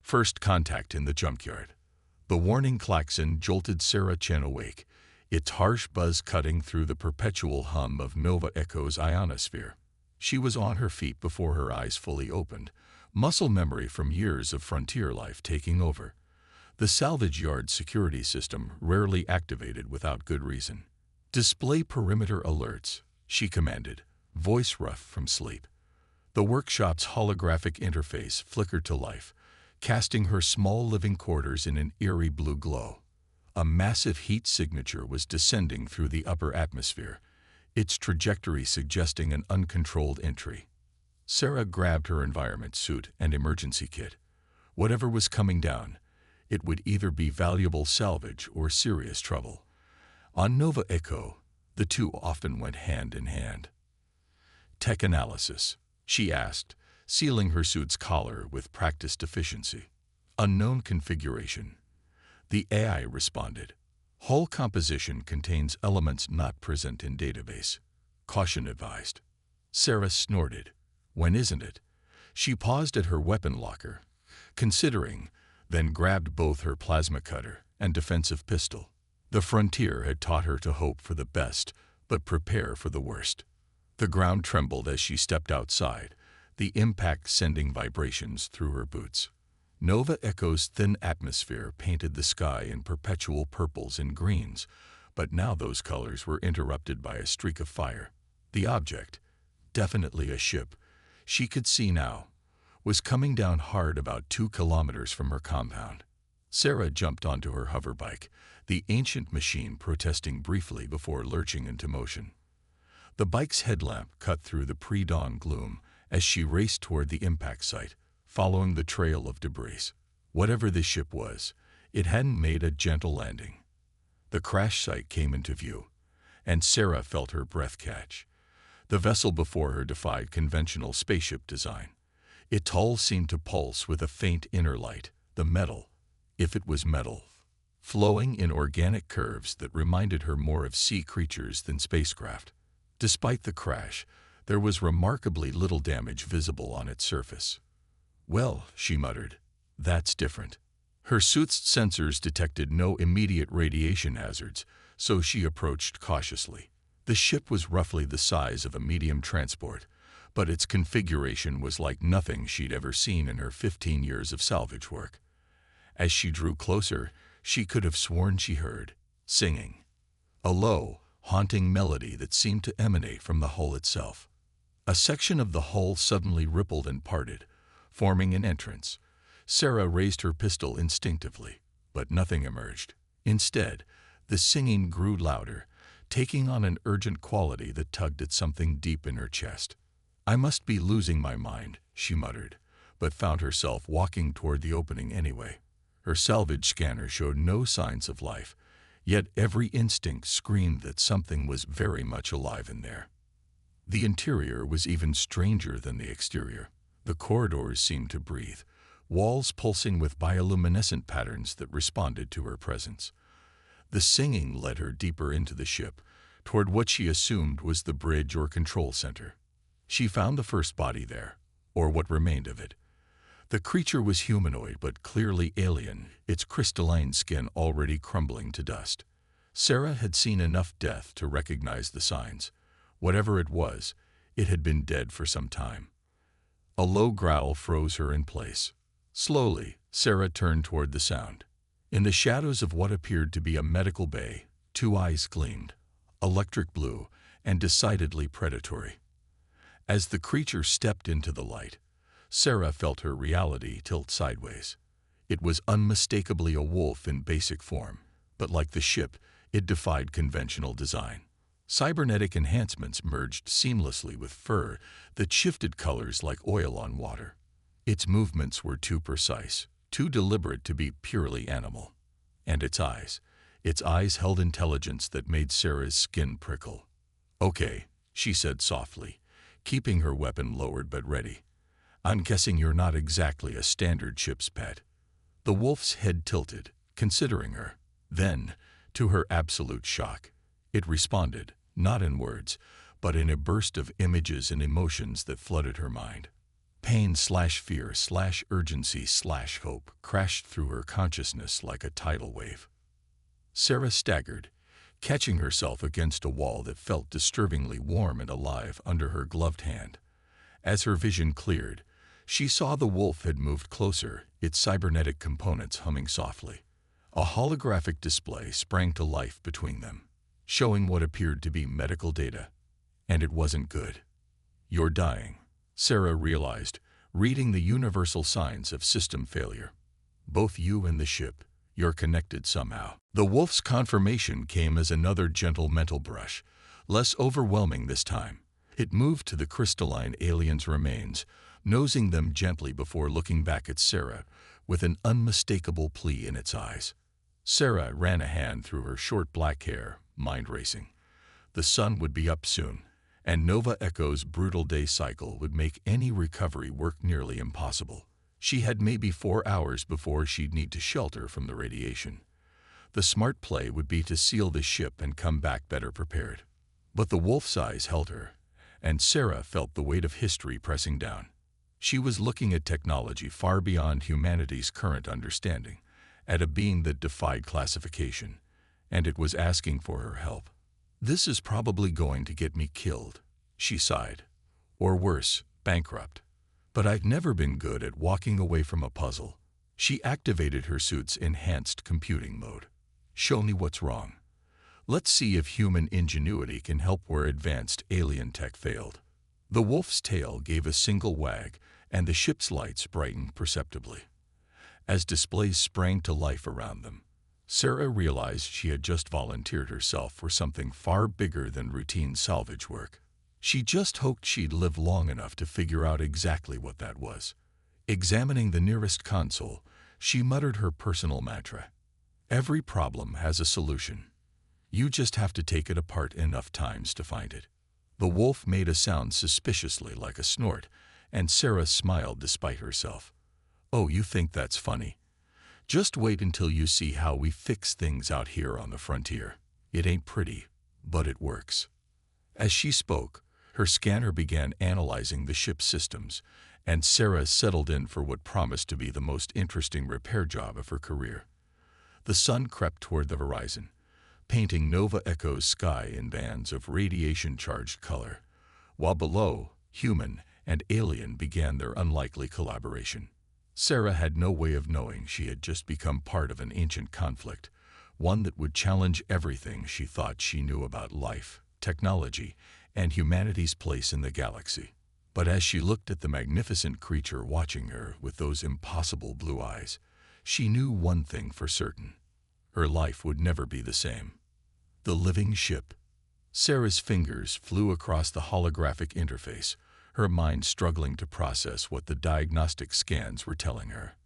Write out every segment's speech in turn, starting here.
First contact in the junkyard. The warning klaxon jolted Sarah Chen awake, its harsh buzz cutting through the perpetual hum of Nova Echo's ionosphere. She was on her feet before her eyes fully opened, muscle memory from years of frontier life taking over. The salvage yard security system rarely activated without good reason. "Display perimeter alerts," she commanded, voice rough from sleep. The workshop's holographic interface flickered to life, casting her small living quarters in an eerie blue glow. A massive heat signature was descending through the upper atmosphere, its trajectory suggesting an uncontrolled entry. Sarah grabbed her environment suit and emergency kit. Whatever was coming down, it would either be valuable salvage or serious trouble. On Nova Echo, the two often went hand in hand. "Tech analysis," she asked, sealing her suit's collar with practiced efficiency. "Unknown configuration." The AI responded. "Hull composition contains elements not present in database. Caution advised." Sarah snorted. "When isn't it?" She paused at her weapon locker, considering, then grabbed both her plasma cutter and defensive pistol. The frontier had taught her to hope for the best, but prepare for the worst. The ground trembled as she stepped outside, the impact sending vibrations through her boots. Nova Echo's thin atmosphere painted the sky in perpetual purples and greens, but now those colors were interrupted by a streak of fire. The object, definitely a ship, she could see now, was coming down hard about 2 kilometers from her compound. Sarah jumped onto her hoverbike, the ancient machine protesting briefly before lurching into motion. The bike's headlamp cut through the pre-dawn gloom as she raced toward the impact site, following the trail of debris. Whatever this ship was, it hadn't made a gentle landing. The crash site came into view, and Sarah felt her breath catch. The vessel before her defied conventional spaceship design. Its hull seemed to pulse with a faint inner light, the metal, if it was metal, flowing in organic curves that reminded her more of sea creatures than spacecraft. Despite the crash, there was remarkably little damage visible on its surface. "Well," she muttered, "that's different." Her suit's sensors detected no immediate radiation hazards, so she approached cautiously. The ship was roughly the size of a medium transport, but its configuration was like nothing she'd ever seen in her 15 years of salvage work. As she drew closer, she could have sworn she heard singing, a low, haunting melody that seemed to emanate from the hull itself. A section of the hull suddenly rippled and parted, forming an entrance. Sarah raised her pistol instinctively, but nothing emerged. Instead, the singing grew louder, taking on an urgent quality that tugged at something deep in her chest. "I must be losing my mind," she muttered, but found herself walking toward the opening anyway. Her salvage scanner showed no signs of life, yet every instinct screamed that something was very much alive in there. The interior was even stranger than the exterior. The corridors seemed to breathe, walls pulsing with bioluminescent patterns that responded to her presence. The singing led her deeper into the ship, toward what she assumed was the bridge or control center. She found the first body there, or what remained of it. The creature was humanoid but clearly alien, its crystalline skin already crumbling to dust. Sarah had seen enough death to recognize the signs. Whatever it was, it had been dead for some time. A low growl froze her in place. Slowly, Sarah turned toward the sound. In the shadows of what appeared to be a medical bay, 2 eyes gleamed, electric blue and decidedly predatory. As the creature stepped into the light, Sarah felt her reality tilt sideways. It was unmistakably a wolf in basic form, but like the ship, it defied conventional design. Cybernetic enhancements merged seamlessly with fur that shifted colors like oil on water. Its movements were too precise, too deliberate to be purely animal. And its eyes held intelligence that made Sarah's skin prickle. "Okay," she said softly, keeping her weapon lowered but ready. "I'm guessing you're not exactly a standard ship's pet." The wolf's head tilted, considering her. Then, to her absolute shock, it responded, not in words, but in a burst of images and emotions that flooded her mind. Pain/fear/urgency/hope crashed through her consciousness like a tidal wave. Sarah staggered, catching herself against a wall that felt disturbingly warm and alive under her gloved hand. As her vision cleared, she saw the wolf had moved closer, its cybernetic components humming softly. A holographic display sprang to life between them, showing what appeared to be medical data. And it wasn't good. "You're dying," Sarah realized, reading the universal signs of system failure. "Both you and the ship, you're connected somehow." The wolf's confirmation came as another gentle mental brush, less overwhelming this time. It moved to the crystalline alien's remains, nosing them gently before looking back at Sarah with an unmistakable plea in its eyes. Sarah ran a hand through her short black hair, mind racing. The sun would be up soon, and Nova Echo's brutal day cycle would make any recovery work nearly impossible. She had maybe 4 hours before she'd need to shelter from the radiation. The smart play would be to seal the ship and come back better prepared. But the wolf's eyes held her, and Sarah felt the weight of history pressing down. She was looking at technology far beyond humanity's current understanding, at a being that defied classification, and it was asking for her help. "This is probably going to get me killed," she sighed. "Or worse, bankrupt. But I've never been good at walking away from a puzzle." She activated her suit's enhanced computing mode. "Show me what's wrong. Let's see if human ingenuity can help where advanced alien tech failed." The wolf's tail gave a single wag, and the ship's lights brightened perceptibly. As displays sprang to life around them, Sarah realized she had just volunteered herself for something far bigger than routine salvage work. She just hoped she'd live long enough to figure out exactly what that was. Examining the nearest console, she muttered her personal mantra. "Every problem has a solution. You just have to take it apart enough times to find it." The wolf made a sound suspiciously like a snort, and Sarah smiled despite herself. "Oh, you think that's funny? Just wait until you see how we fix things out here on the frontier. It ain't pretty, but it works." As she spoke, her scanner began analyzing the ship's systems, and Sarah settled in for what promised to be the most interesting repair job of her career. The sun crept toward the horizon, painting Nova Echo's sky in bands of radiation-charged color, while below, human and alien began their unlikely collaboration. Sarah had no way of knowing she had just become part of an ancient conflict, one that would challenge everything she thought she knew about life, technology, and humanity's place in the galaxy. But as she looked at the magnificent creature watching her with those impossible blue eyes, she knew one thing for certain. Her life would never be the same. The living ship. Sarah's fingers flew across the holographic interface, her mind struggling to process what the diagnostic scans were telling her.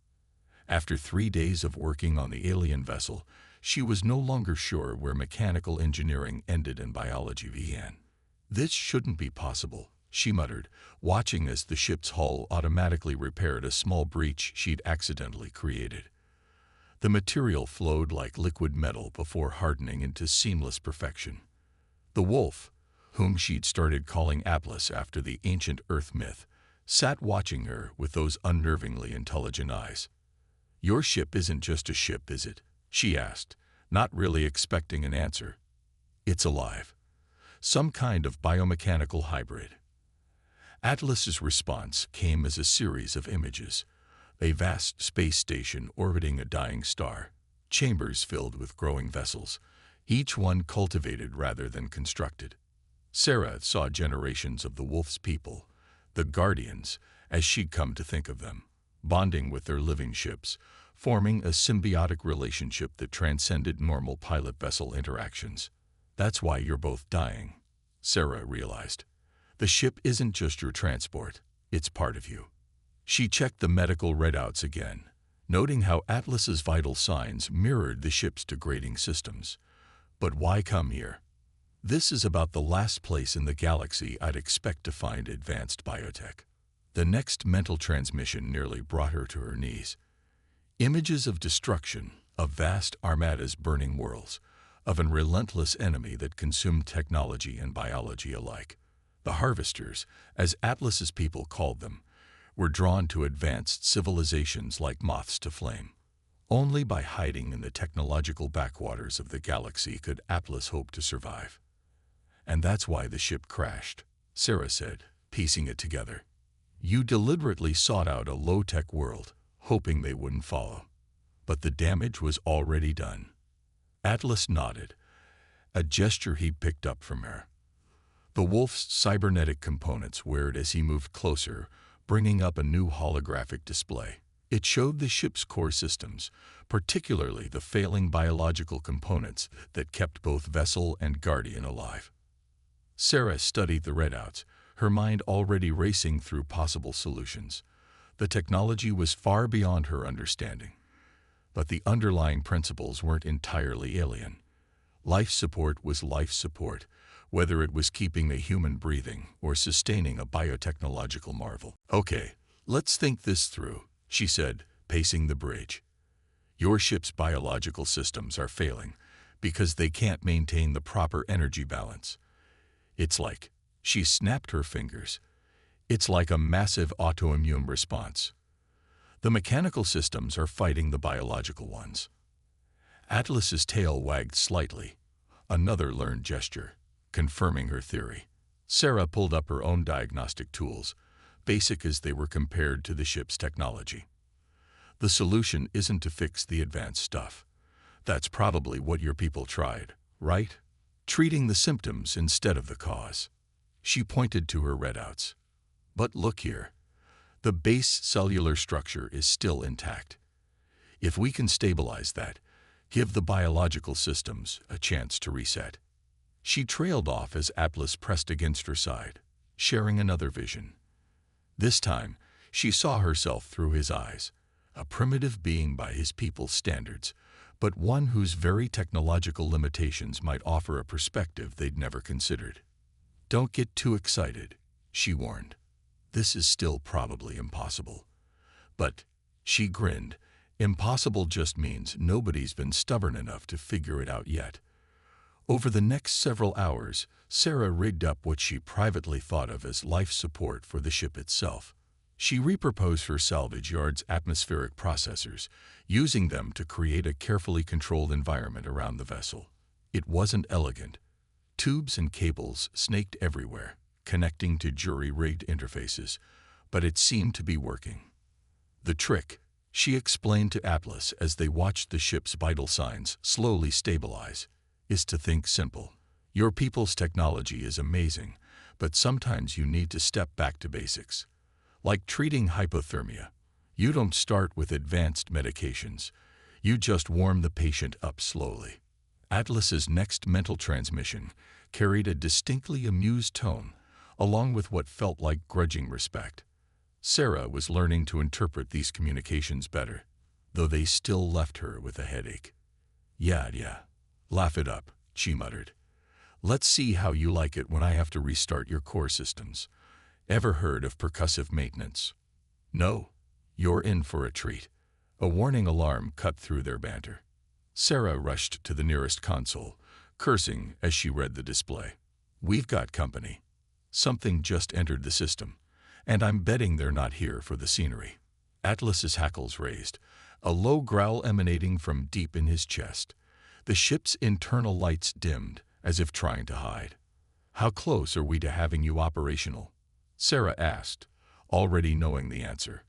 After 3 days of working on the alien vessel, she was no longer sure where mechanical engineering ended and biology began. "This shouldn't be possible," she muttered, watching as the ship's hull automatically repaired a small breach she'd accidentally created. The material flowed like liquid metal before hardening into seamless perfection. The wolf, whom she'd started calling Atlas after the ancient Earth myth, sat watching her with those unnervingly intelligent eyes. "Your ship isn't just a ship, is it?" she asked, not really expecting an answer. "It's alive. Some kind of biomechanical hybrid." Atlas's response came as a series of images. A vast space station orbiting a dying star, chambers filled with growing vessels, each one cultivated rather than constructed. Sarah saw generations of the wolf's people, the Guardians, as she'd come to think of them, bonding with their living ships, forming a symbiotic relationship that transcended normal pilot-vessel interactions. "That's why you're both dying," Sarah realized. "The ship isn't just your transport, it's part of you." She checked the medical readouts again, noting how Atlas's vital signs mirrored the ship's degrading systems. But why come here? "This is about the last place in the galaxy I'd expect to find advanced biotech." The next mental transmission nearly brought her to her knees. Images of destruction, of vast armadas burning worlds, of an relentless enemy that consumed technology and biology alike. The Harvesters, as Atlas's people called them, were drawn to advanced civilizations like moths to flame. Only by hiding in the technological backwaters of the galaxy could Atlas hope to survive. And that's why the ship crashed, Sarah said, piecing it together. You deliberately sought out a low-tech world, hoping they wouldn't follow. But the damage was already done. Atlas nodded, a gesture he picked up from her. The Wolf's cybernetic components whirred as he moved closer, bringing up a new holographic display. It showed the ship's core systems, particularly the failing biological components that kept both Vessel and Guardian alive. Sarah studied the readouts, her mind already racing through possible solutions. The technology was far beyond her understanding. But the underlying principles weren't entirely alien. Life support was life support, whether it was keeping a human breathing or sustaining a biotechnological marvel. Okay, let's think this through, she said, pacing the bridge. Your ship's biological systems are failing because they can't maintain the proper energy balance. It's like, she snapped her fingers, it's like a massive autoimmune response. The mechanical systems are fighting the biological ones. Atlas's tail wagged slightly, another learned gesture, confirming her theory. Sarah pulled up her own diagnostic tools, basic as they were compared to the ship's technology. The solution isn't to fix the advanced stuff. That's probably what your people tried, right? Treating the symptoms instead of the cause. She pointed to her readouts. But look here. The base cellular structure is still intact. If we can stabilize that, give the biological systems a chance to reset. She trailed off as Atlas pressed against her side, sharing another vision. This time, she saw herself through his eyes, a primitive being by his people's standards, but one whose very technological limitations might offer a perspective they'd never considered. Don't get too excited, she warned. This is still probably impossible. But, she grinned, impossible just means nobody's been stubborn enough to figure it out yet. Over the next several hours, Sarah rigged up what she privately thought of as life support for the ship itself. She reproposed her salvage yard's atmospheric processors, using them to create a carefully controlled environment around the vessel. It wasn't elegant. Tubes and cables snaked everywhere, connecting to jury-rigged interfaces, but it seemed to be working. The trick, she explained to Atlas as they watched the ship's vital signs slowly stabilize, is to think simple. Your people's technology is amazing, but sometimes you need to step back to basics. Like treating hypothermia, you don't start with advanced medications. You just warm the patient up slowly. Atlas's next mental transmission carried a distinctly amused tone, along with what felt like grudging respect. Sarah was learning to interpret these communications better, though they still left her with a headache. Yeah. Laugh it up, she muttered. Let's see how you like it when I have to restart your core systems. Ever heard of percussive maintenance? No, you're in for a treat. A warning alarm cut through their banter. Sarah rushed to the nearest console, cursing as she read the display. We've got company. Something just entered the system, and I'm betting they're not here for the scenery. Atlas's hackles raised, a low growl emanating from deep in his chest. The ship's internal lights dimmed, as if trying to hide. How close are we to having you operational? Sarah asked, already knowing the answer.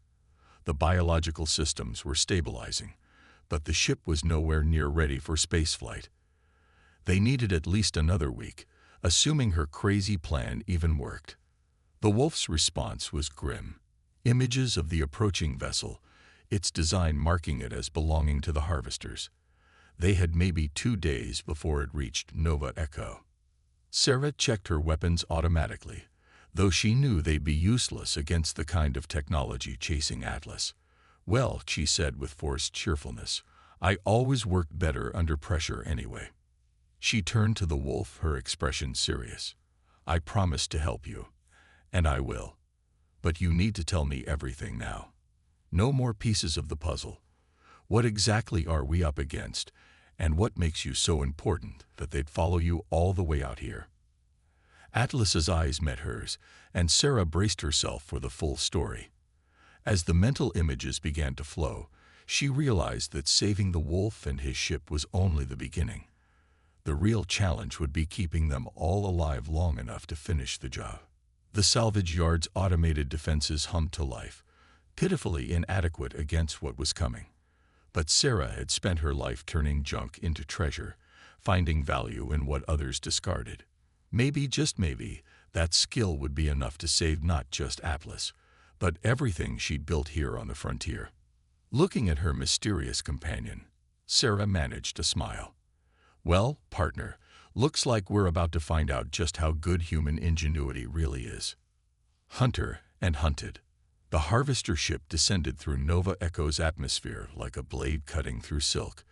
The biological systems were stabilizing, but the ship was nowhere near ready for spaceflight. They needed at least another week, assuming her crazy plan even worked. The Wolf's response was grim. Images of the approaching vessel, its design marking it as belonging to the harvesters. They had maybe 2 days before it reached Nova Echo. Sarah checked her weapons automatically, though she knew they'd be useless against the kind of technology chasing Atlas. Well, she said with forced cheerfulness, I always worked better under pressure anyway. She turned to the Wolf, her expression serious. I promise to help you, and I will. But you need to tell me everything now. No more pieces of the puzzle. What exactly are we up against, and what makes you so important that they'd follow you all the way out here? Atlas's eyes met hers, and Sarah braced herself for the full story. As the mental images began to flow, she realized that saving the wolf and his ship was only the beginning. The real challenge would be keeping them all alive long enough to finish the job. The salvage yard's automated defenses hummed to life, pitifully inadequate against what was coming. But Sarah had spent her life turning junk into treasure, finding value in what others discarded. Maybe, just maybe, that skill would be enough to save not just Atlas, but everything she'd built here on the frontier. Looking at her mysterious companion, Sarah managed to smile. "Well, partner, looks like we're about to find out just how good human ingenuity really is." Hunter and hunted. The harvester ship descended through Nova Echo's atmosphere like a blade cutting through silk,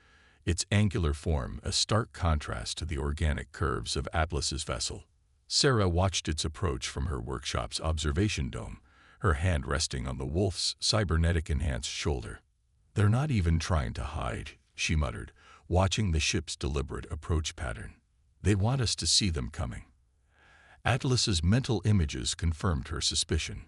its angular form a stark contrast to the organic curves of Atlas's vessel. Sarah watched its approach from her workshop's observation dome, her hand resting on the wolf's cybernetic-enhanced shoulder. "They're not even trying to hide," she muttered, watching the ship's deliberate approach pattern. "They want us to see them coming." Atlas's mental images confirmed her suspicion.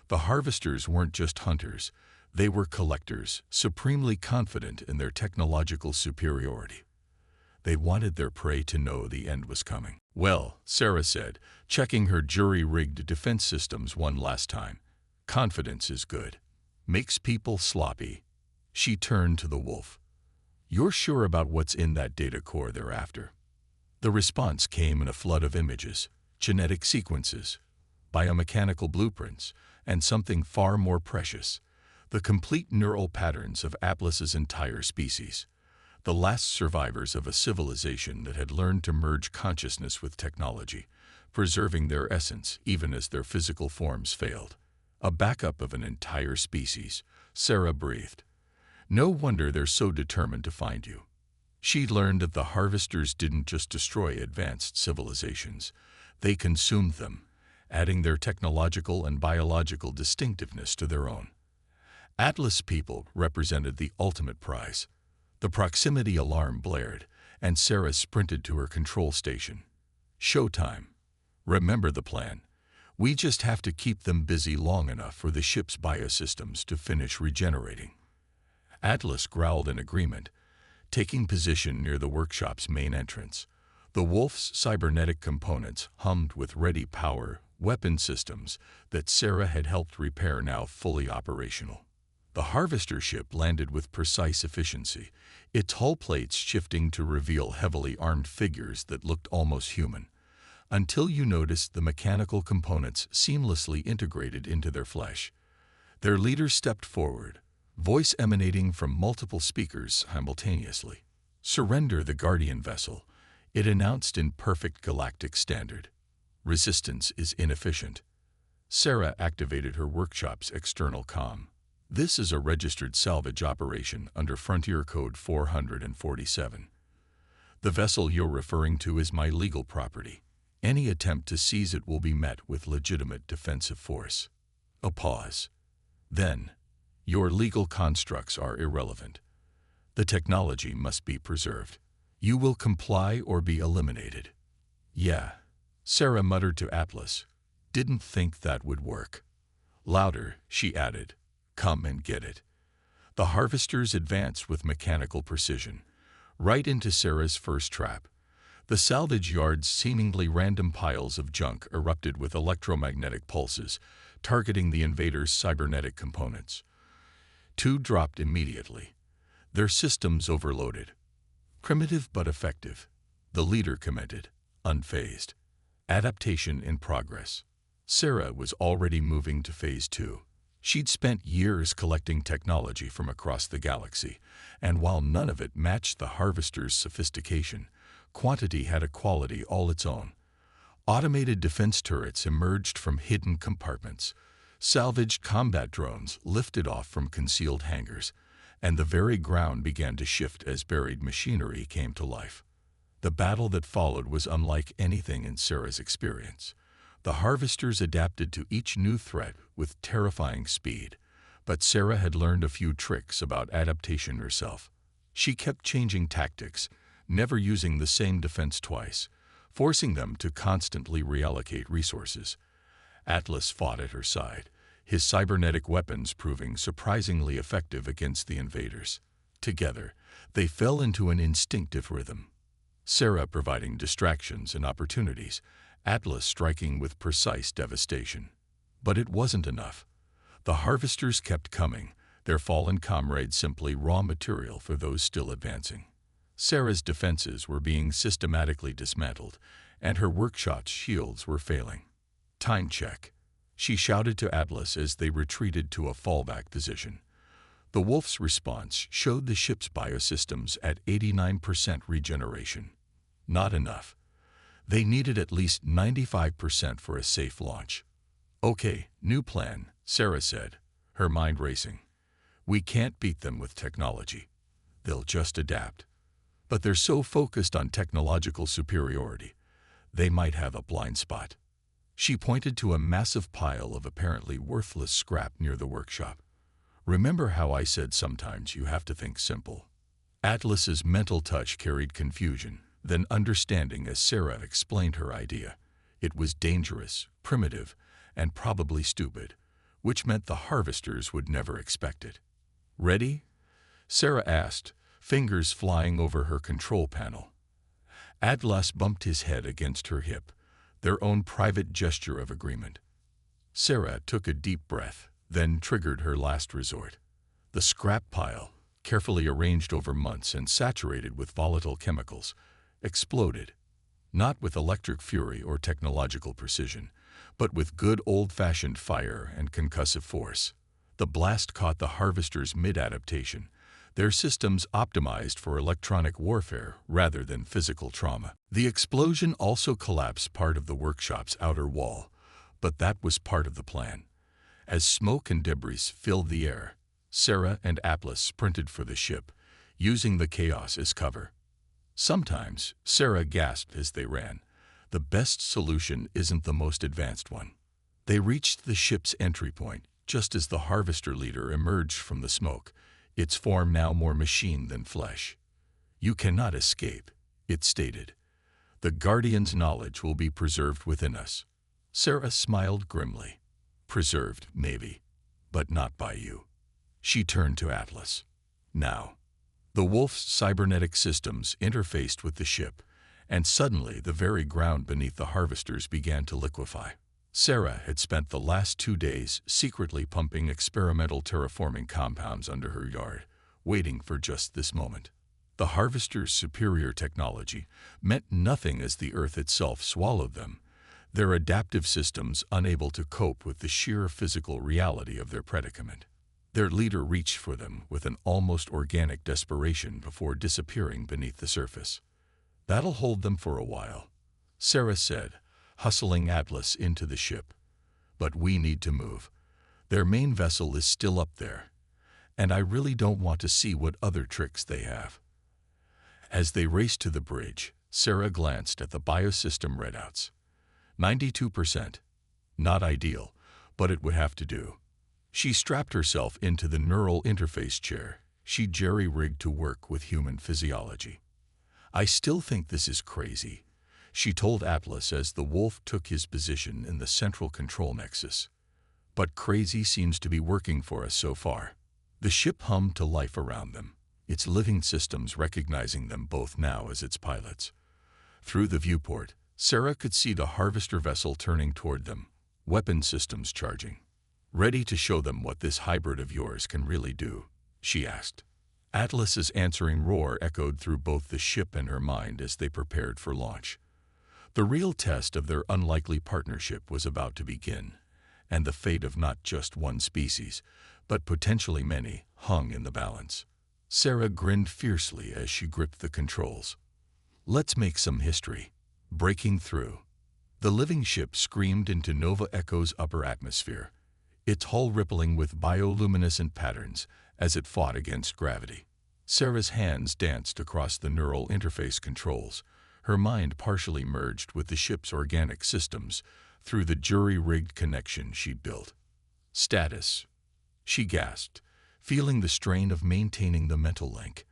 The harvesters weren't just hunters, they were collectors, supremely confident in their technological superiority. They wanted their prey to know the end was coming. "Well," Sarah said, checking her jury-rigged defense systems one last time, "confidence is good. Makes people sloppy." She turned to the wolf. "You're sure about what's in that data core they're after?" The response came in a flood of images, genetic sequences, biomechanical blueprints, and something far more precious, the complete neural patterns of Atlas's entire species, the last survivors of a civilization that had learned to merge consciousness with technology, preserving their essence even as their physical forms failed. "A backup of an entire species," Sarah breathed. "No wonder they're so determined to find you." She learned that the harvesters didn't just destroy advanced civilizations, they consumed them, adding their technological and biological distinctiveness to their own. Atlas people represented the ultimate prize. The proximity alarm blared, and Sarah sprinted to her control station. "Showtime. Remember the plan. We just have to keep them busy long enough for the ship's biosystems to finish regenerating." Atlas growled in agreement, taking position near the workshop's main entrance. The wolf's cybernetic components hummed with ready power weapon systems that Sarah had helped repair, now fully operational. The harvester ship landed with precise efficiency, its hull plates shifting to reveal heavily armed figures that looked almost human, until you noticed the mechanical components seamlessly integrated into their flesh. Their leader stepped forward, voice emanating from multiple speakers simultaneously. "Surrender the Guardian vessel," it announced in perfect galactic standard. "Resistance is inefficient." Sarah activated her workshop's external comm. "This is a registered salvage operation under Frontier Code 447. The vessel you're referring to is my legal property. Any attempt to seize it will be met with legitimate defensive force." A pause. Then, "Your legal constructs are irrelevant. The technology must be preserved. You will comply or be eliminated." "Yeah," Sarah muttered to Atlas. "Didn't think that would work." Louder, she added, "Come and get it." The harvesters advanced with mechanical precision, right into Sarah's first trap. The salvage yard's seemingly random piles of junk erupted with electromagnetic pulses, targeting the invaders' cybernetic components. Two dropped immediately, their systems overloaded. "Primitive but effective," the leader commented, unfazed. "Adaptation in progress." Sarah was already moving to Phase 2. She'd spent years collecting technology from across the galaxy, and while none of it matched the harvester's sophistication, quantity had a quality all its own. Automated defense turrets emerged from hidden compartments. Salvaged combat drones lifted off from concealed hangars, and the very ground began to shift as buried machinery came to life. The battle that followed was unlike anything in Sarah's experience. The harvesters adapted to each new threat with terrifying speed, but Sarah had learned a few tricks about adaptation herself. She kept changing tactics, never using the same defense twice, forcing them to constantly reallocate resources. Atlas fought at her side, his cybernetic weapons proving surprisingly effective against the invaders. Together, they fell into an instinctive rhythm. Sarah providing distractions and opportunities, Atlas striking with precise devastation. But it wasn't enough. The harvesters kept coming, their fallen comrades simply raw material for those still advancing. Sarah's defenses were being systematically dismantled, and her workshop's shields were failing. "Time check," she shouted to Atlas as they retreated to a fallback position. The Wolf's response showed the ship's biosystems at 89% regeneration. Not enough. They needed at least 95% for a safe launch. "Okay, new plan," Sarah said, her mind racing. "We can't beat them with technology. They'll just adapt. But they're so focused on technological superiority, they might have a blind spot." She pointed to a massive pile of apparently worthless scrap near the workshop. "Remember how I said sometimes you have to think simple?" Atlas's mental touch carried confusion, then understanding as Sarah explained her idea. It was dangerous, primitive, and probably stupid, which meant the harvesters would never expect it. "Ready?" Sarah asked, fingers flying over her control panel. Atlas bumped his head against her hip, their own private gesture of agreement. Sarah took a deep breath, then triggered her last resort. The scrap pile, carefully arranged over months and saturated with volatile chemicals, exploded. Not with electric fury or technological precision, but with good old-fashioned fire and concussive force. The blast caught the harvesters mid-adaptation, their systems optimized for electronic warfare rather than physical trauma. The explosion also collapsed part of the workshop's outer wall, but that was part of the plan. As smoke and debris filled the air, Sarah and Atlas sprinted for the ship, using the chaos as cover. Sometimes, Sarah gasped as they ran, the best solution isn't the most advanced one. They reached the ship's entry point, just as the harvester leader emerged from the smoke, its form now more machine than flesh. "You cannot escape," it stated. "The Guardian's knowledge will be preserved within us." Sarah smiled grimly. "Preserved, maybe, but not by you." She turned to Atlas. "Now." The Wolf's cybernetic systems interfaced with the ship, and suddenly the very ground beneath the harvesters began to liquefy. Sarah had spent the last 2 days secretly pumping experimental terraforming compounds under her yard, waiting for just this moment. The harvesters' superior technology meant nothing as the Earth itself swallowed them, their adaptive systems unable to cope with the sheer physical reality of their predicament. Their leader reached for them with an almost organic desperation before disappearing beneath the surface. "That'll hold them for a while," Sarah said, hustling Atlas into the ship. "But we need to move. Their main vessel is still up there, and I really don't want to see what other tricks they have." As they raced to the bridge, Sarah glanced at the biosystem readouts. 92%. Not ideal, but it would have to do. She strapped herself into the neural interface chair she jerry-rigged to work with human physiology. "I still think this is crazy," she told Atlas as the Wolf took his position in the central control nexus. "But crazy seems to be working for us so far." The ship hummed to life around them, its living systems recognizing them both now as its pilots. Through the viewport, Sarah could see the harvester vessel turning toward them, weapon systems charging. "Ready to show them what this hybrid of yours can really do?" she asked. Atlas's answering roar echoed through both the ship and her mind as they prepared for launch. The real test of their unlikely partnership was about to begin, and the fate of not just one species, but potentially many, hung in the balance. Sarah grinned fiercely as she gripped the controls. "Let's make some history." Breaking through. The living ship screamed into Nova Echo's upper atmosphere, its hull rippling with bioluminescent patterns as it fought against gravity. Sarah's hands danced across the neural interface controls, her mind partially merged with the ship's organic systems through the jury-rigged connection she'd built. "Status," she gasped, feeling the strain of maintaining the mental link.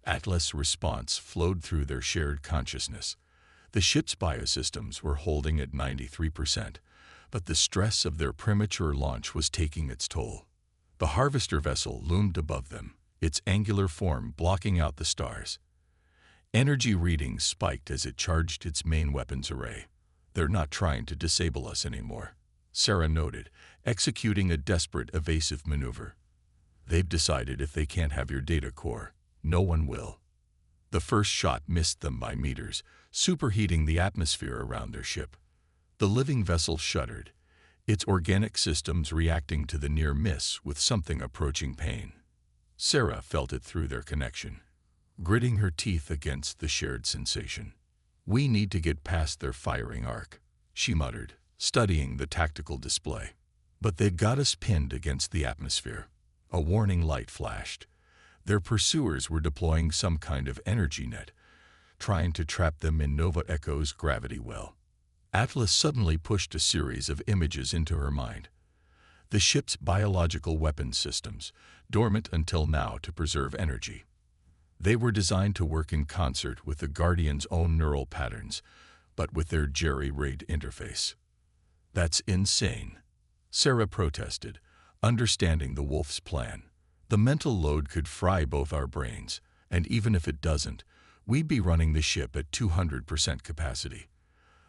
Atlas' response flowed through their shared consciousness. The ship's biosystems were holding at 93%, but the stress of their premature launch was taking its toll. The harvester vessel loomed above them, its angular form blocking out the stars. Energy readings spiked as it charged its main weapons array. "They're not trying to disable us anymore," Sarah noted, executing a desperate evasive maneuver. "They've decided if they can't have your data core, no one will." The first shot missed them by meters, superheating the atmosphere around their ship. The living vessel shuddered, its organic systems reacting to the near miss with something approaching pain. Sarah felt it through their connection, gritting her teeth against the shared sensation. "We need to get past their firing arc," she muttered, studying the tactical display. But they'd got us pinned against the atmosphere. A warning light flashed. Their pursuers were deploying some kind of energy net, trying to trap them in Nova Echo's gravity well. Atlas suddenly pushed a series of images into her mind. The ship's biological weapons systems, dormant until now to preserve energy. They were designed to work in concert with the Guardian's own neural patterns, but with their jerry-rigged interface. "That's insane," Sarah protested, understanding the Wolf's plan. "The mental load could fry both our brains, and even if it doesn't, we'd be running the ship at 200% capacity.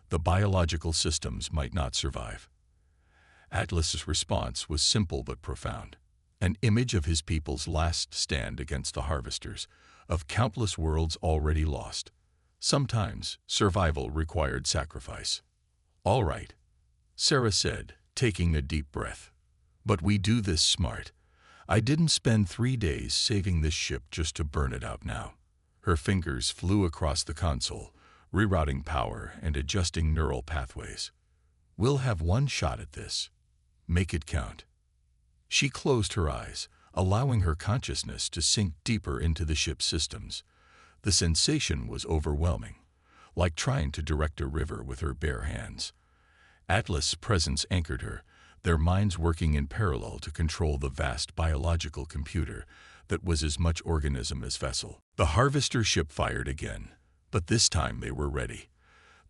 The biological systems might not survive." Atlas's response was simple but profound. An image of his people's last stand against the harvesters, of countless worlds already lost. Sometimes survival required sacrifice. "All right," Sarah said, taking a deep breath. "But we do this smart. I didn't spend 3 days saving this ship just to burn it out now." Her fingers flew across the console, rerouting power and adjusting neural pathways. "We'll have one shot at this. Make it count." She closed her eyes, allowing her consciousness to sink deeper into the ship's systems. The sensation was overwhelming, like trying to direct a river with her bare hands. Atlas' presence anchored her, their minds working in parallel to control the vast biological computer that was as much organism as vessel. The harvester ship fired again, but this time they were ready.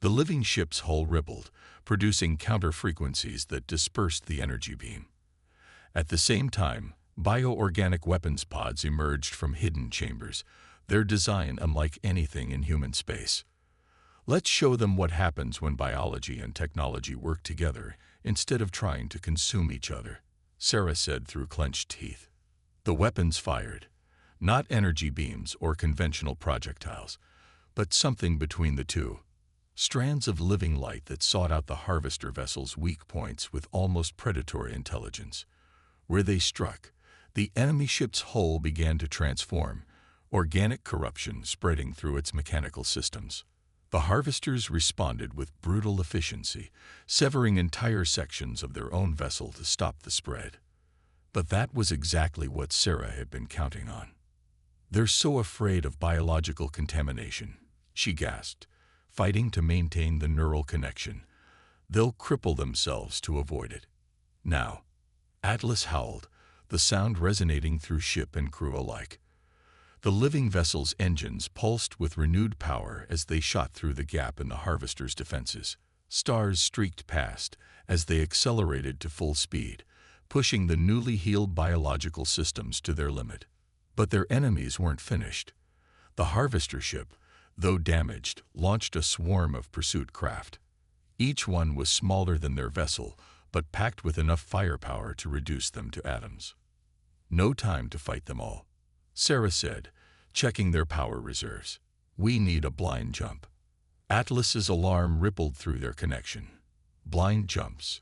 The living ship's hull rippled, producing counter-frequencies that dispersed the energy beam. At the same time, bioorganic weapons pods emerged from hidden chambers, their design unlike anything in human space. "Let's show them what happens when biology and technology work together instead of trying to consume each other," Sarah said through clenched teeth. The weapons fired, not energy beams or conventional projectiles, but something between the two. Strands of living light that sought out the harvester vessel's weak points with almost predatory intelligence. Where they struck, the enemy ship's hull began to transform, organic corruption spreading through its mechanical systems. The harvesters responded with brutal efficiency, severing entire sections of their own vessel to stop the spread. But that was exactly what Sarah had been counting on. "They're so afraid of biological contamination," she gasped, fighting to maintain the neural connection. "They'll cripple themselves to avoid it." "Now," Atlas howled, the sound resonating through ship and crew alike. The living vessel's engines pulsed with renewed power as they shot through the gap in the harvester's defenses. Stars streaked past as they accelerated to full speed, pushing the newly healed biological systems to their limit. But their enemies weren't finished. The harvester ship, though damaged, launched a swarm of pursuit craft. Each one was smaller than their vessel, but packed with enough firepower to reduce them to atoms. "No time to fight them all," Sarah said, checking their power reserves. "We need a blind jump." Atlas's alarm rippled through their connection. Blind jumps,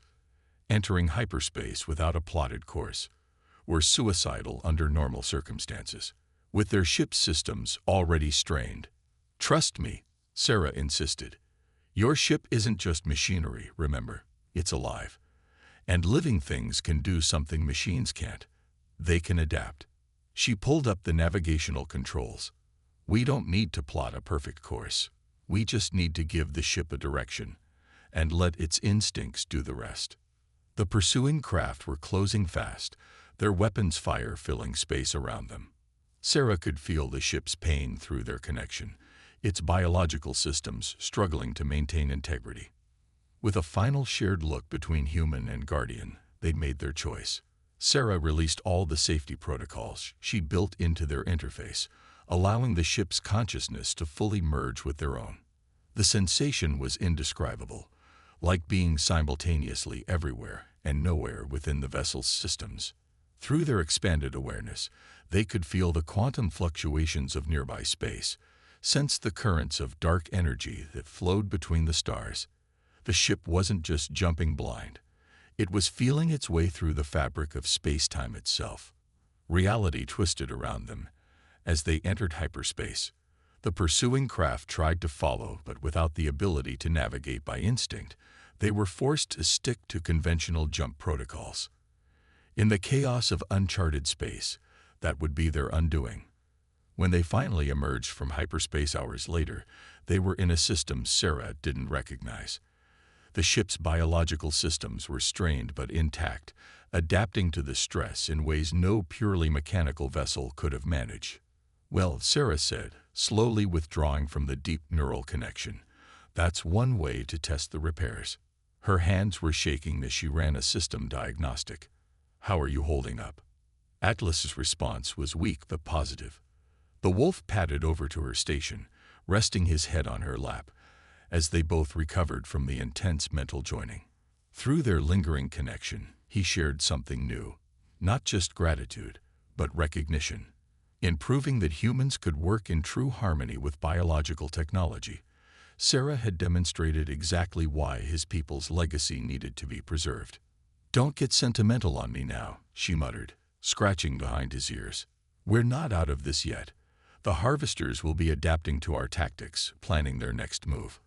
entering hyperspace without a plotted course, were suicidal under normal circumstances, with their ship's systems already strained. "Trust me," Sarah insisted. "Your ship isn't just machinery, remember. It's alive. And living things can do something machines can't. They can adapt." She pulled up the navigational controls. "We don't need to plot a perfect course. We just need to give the ship a direction, and let its instincts do the rest." The pursuing craft were closing fast, their weapons fire filling space around them. Sarah could feel the ship's pain through their connection, its biological systems struggling to maintain integrity. With a final shared look between human and Guardian, they'd made their choice. Sarah released all the safety protocols she built into their interface, allowing the ship's consciousness to fully merge with their own. The sensation was indescribable, like being simultaneously everywhere and nowhere within the vessel's systems. Through their expanded awareness, they could feel the quantum fluctuations of nearby space, sense the currents of dark energy that flowed between the stars. The ship wasn't just jumping blind. It was feeling its way through the fabric of space-time itself. Reality twisted around them. As they entered hyperspace, the pursuing craft tried to follow, but without the ability to navigate by instinct, they were forced to stick to conventional jump protocols. In the chaos of uncharted space, that would be their undoing. When they finally emerged from hyperspace hours later, they were in a system Sarah didn't recognize. The ship's biological systems were strained but intact, adapting to the stress in ways no purely mechanical vessel could have managed. "Well," Sarah said, slowly withdrawing from the deep neural connection, "that's one way to test the repairs." Her hands were shaking as she ran a system diagnostic. "How are you holding up?" Atlas's response was weak but positive. The wolf padded over to her station, resting his head on her lap, as they both recovered from the intense mental joining. Through their lingering connection, he shared something new, not just gratitude, but recognition. In proving that humans could work in true harmony with biological technology, Sarah had demonstrated exactly why his people's legacy needed to be preserved. "Don't get sentimental on me now," she muttered, scratching behind his ears. "We're not out of this yet. The harvesters will be adapting to our tactics, planning their next move."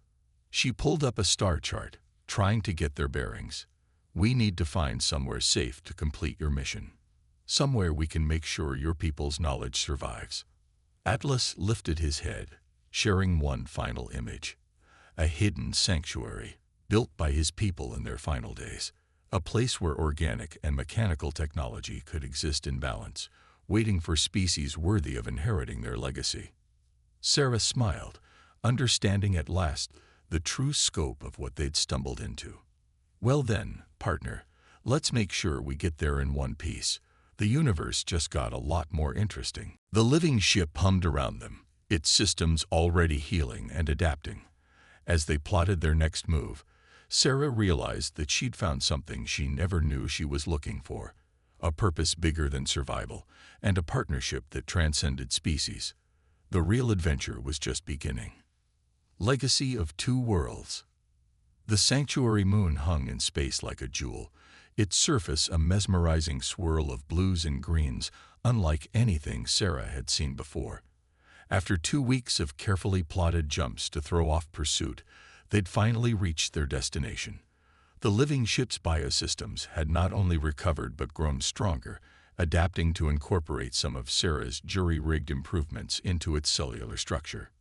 She pulled up a star chart, trying to get their bearings. "We need to find somewhere safe to complete your mission. Somewhere we can make sure your people's knowledge survives." Atlas lifted his head, sharing one final image. A hidden sanctuary, built by his people in their final days. A place where organic and mechanical technology could exist in balance, waiting for species worthy of inheriting their legacy. Sarah smiled, understanding at last the true scope of what they'd stumbled into. "Well then, partner, let's make sure we get there in one piece. The universe just got a lot more interesting." The living ship hummed around them, its systems already healing and adapting. As they plotted their next move, Sarah realized that she'd found something she never knew she was looking for: a purpose bigger than survival, and a partnership that transcended species. The real adventure was just beginning. Legacy of Two Worlds. The sanctuary moon hung in space like a jewel, its surface a mesmerizing swirl of blues and greens, unlike anything Sarah had seen before. After 2 weeks of carefully plotted jumps to throw off pursuit, they'd finally reached their destination. The living ship's biosystems had not only recovered but grown stronger, adapting to incorporate some of Sarah's jury-rigged improvements into its cellular structure.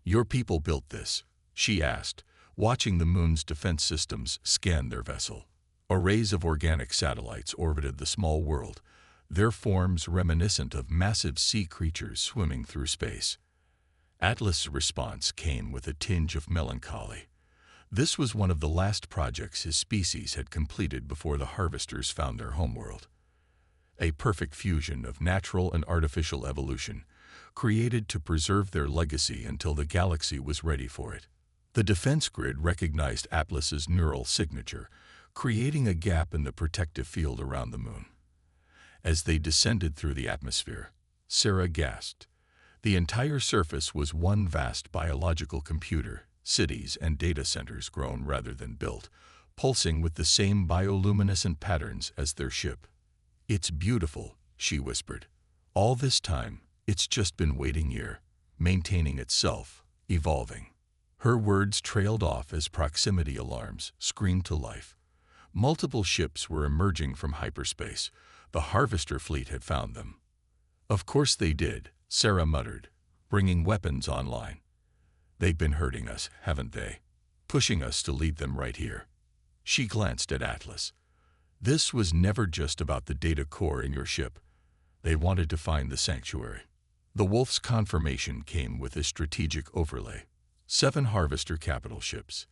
"Your people built this?" she asked, watching the moon's defense systems scan their vessel. Arrays of organic satellites orbited the small world, their forms reminiscent of massive sea creatures swimming through space. Atlas' response came with a tinge of melancholy. This was one of the last projects his species had completed before the harvesters found their homeworld. A perfect fusion of natural and artificial evolution, created to preserve their legacy until the galaxy was ready for it. The defense grid recognized Atlas's neural signature, creating a gap in the protective field around the moon. As they descended through the atmosphere, Sarah gasped. The entire surface was one vast biological computer, cities and data centers grown rather than built, pulsing with the same bioluminescent patterns as their ship. "It's beautiful," she whispered. "All this time, it's just been waiting here, maintaining itself, evolving." Her words trailed off as proximity alarms screamed to life. Multiple ships were emerging from hyperspace. The harvester fleet had found them. "Of course they did," Sarah muttered, bringing weapons online. "They've been hurting us, haven't they? Pushing us to lead them right here." She glanced at Atlas. "This was never just about the data core in your ship. They wanted to find the sanctuary." The Wolf's confirmation came with a strategic overlay. 7 harvester capital ships,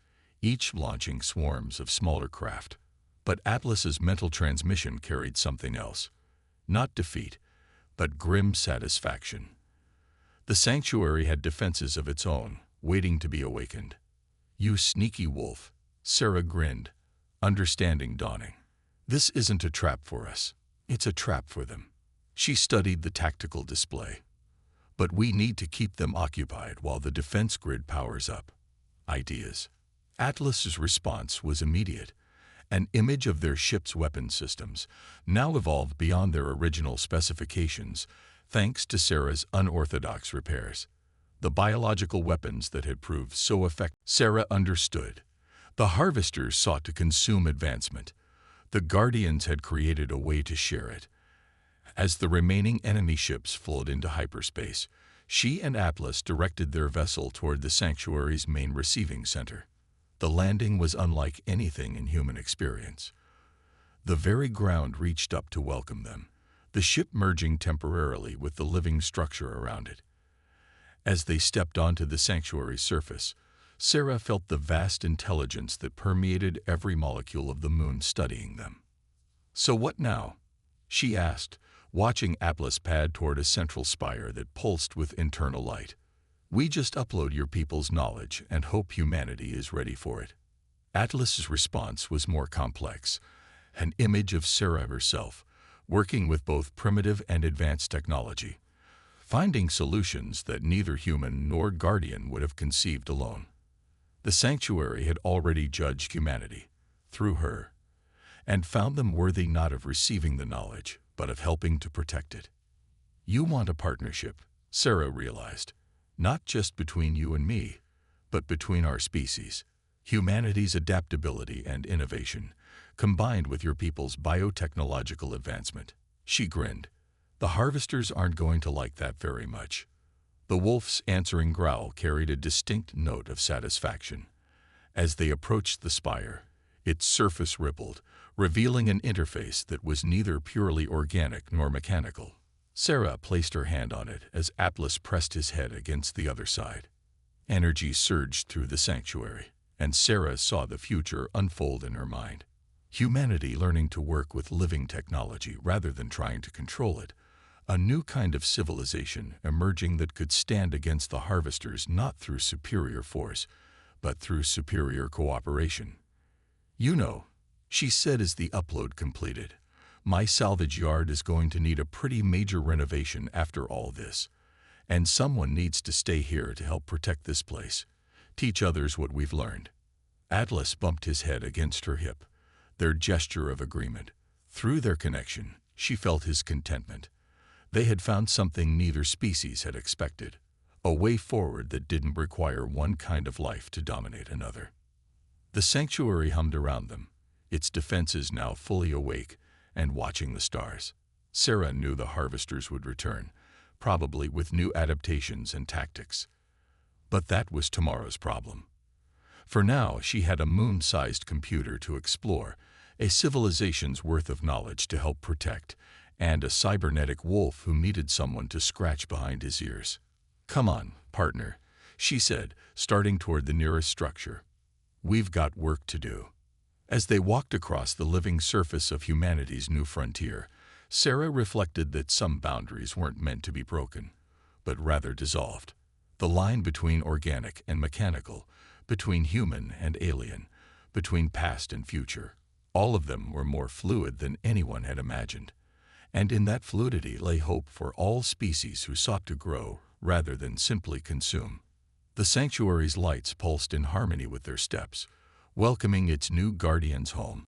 each launching swarms of smaller craft. But Atlas's mental transmission carried something else. Not defeat, but grim satisfaction. The sanctuary had defenses of its own, waiting to be awakened. "You sneaky wolf," Sarah grinned, understanding dawning. "This isn't a trap for us. It's a trap for them." She studied the tactical display. "But we need to keep them occupied while the defense grid powers up." Ideas. Atlas's response was immediate. An image of their ship's weapon systems, now evolved beyond their original specifications, thanks to Sarah's unorthodox repairs. The biological weapons that had proved so effective. Sarah understood. The Harvesters sought to consume advancement. The Guardians had created a way to share it. As the remaining enemy ships flowed into hyperspace, she and Atlas directed their vessel toward the sanctuary's main receiving center. The landing was unlike anything in human experience. The very ground reached up to welcome them, the ship merging temporarily with the living structure around it. As they stepped onto the sanctuary's surface, Sarah felt the vast intelligence that permeated every molecule of the moon studying them. "So what now?" she asked, watching Atlas pad toward a central spire that pulsed with internal light. "We just upload your people's knowledge and hope humanity is ready for it." Atlas's response was more complex, an image of Sarah herself, working with both primitive and advanced technology, finding solutions that neither human nor Guardian would have conceived alone. The sanctuary had already judged humanity, through her, and found them worthy not of receiving the knowledge, but of helping to protect it. "You want a partnership," Sarah realized, "not just between you and me, but between our species, humanity's adaptability and innovation, combined with your people's biotechnological advancement." She grinned. "The Harvesters aren't going to like that very much." The wolf's answering growl carried a distinct note of satisfaction. As they approached the spire, its surface rippled, revealing an interface that was neither purely organic nor mechanical. Sarah placed her hand on it as Atlas pressed his head against the other side. Energy surged through the sanctuary, and Sarah saw the future unfold in her mind. Humanity learning to work with living technology rather than trying to control it. A new kind of civilization emerging that could stand against the Harvesters not through superior force, but through superior cooperation. "You know," she said as the upload completed, "my salvage yard is going to need a pretty major renovation after all this. And someone needs to stay here to help protect this place, teach others what we've learned." Atlas bumped his head against her hip, their gesture of agreement. Through their connection, she felt his contentment. They had found something neither species had expected, a way forward that didn't require one kind of life to dominate another. The sanctuary hummed around them, its defenses now fully awake and watching the stars. Sarah knew the Harvesters would return, probably with new adaptations and tactics. But that was tomorrow's problem. For now, she had a moon-sized computer to explore, a civilization's worth of knowledge to help protect, and a cybernetic wolf who needed someone to scratch behind his ears. "Come on, partner," she said, starting toward the nearest structure. "We've got work to do." As they walked across the living surface of humanity's new frontier, Sarah reflected that some boundaries weren't meant to be broken, but rather dissolved. The line between organic and mechanical, between human and alien, between past and future, all of them were more fluid than anyone had imagined. And in that fluidity lay hope for all species who sought to grow rather than simply consume. The sanctuary's lights pulsed in harmony with their steps, welcoming its new guardians home.